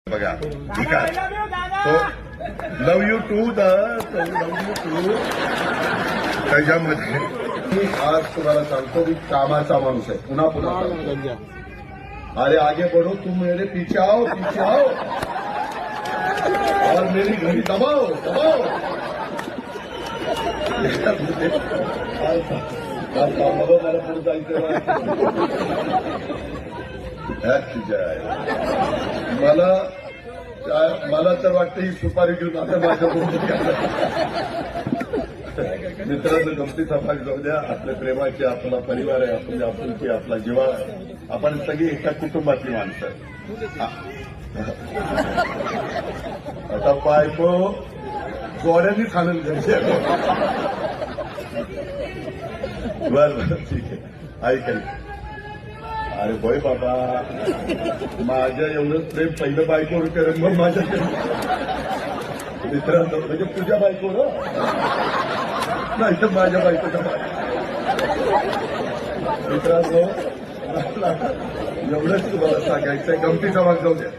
बघा ठीक आहे तो लव यू टू त्याच्यामध्ये मी आज तुम्हाला सांगतो मी कामाचा माणूस आहे पुन्हा पुन्हा सांगतो. अरे आगे बढ़ो तुम मेरे पीछे आओ और मेरी घड़ी दबाओ मला पुढे जायचं मला तर वाटतं ही सुपारी घेऊन आता माझ्या मित्रांनो गमतीचा भाग जाऊ द्या. आपल्या प्रेमाची आपला परिवार आहे, आपली आपुलकी आपला जिव्हाळा आहे. आपण सगळी एका कुटुंबातली माणसं. आता बायको गोड्यांनी खाणं घरचे बरं ठीक आहे ऐकाय. अरे बोय बाबा माझ्या एवढं प्रेम पहिलं बायकोवर करेन मग माझ्या मित्रांनो म्हणजे तुझ्या बायकोवर नाही तर माझ्या बायकोच्या मित्रांनो एवढंच तुम्हाला सांगायचं गमतीचा भाग जाऊ द्या.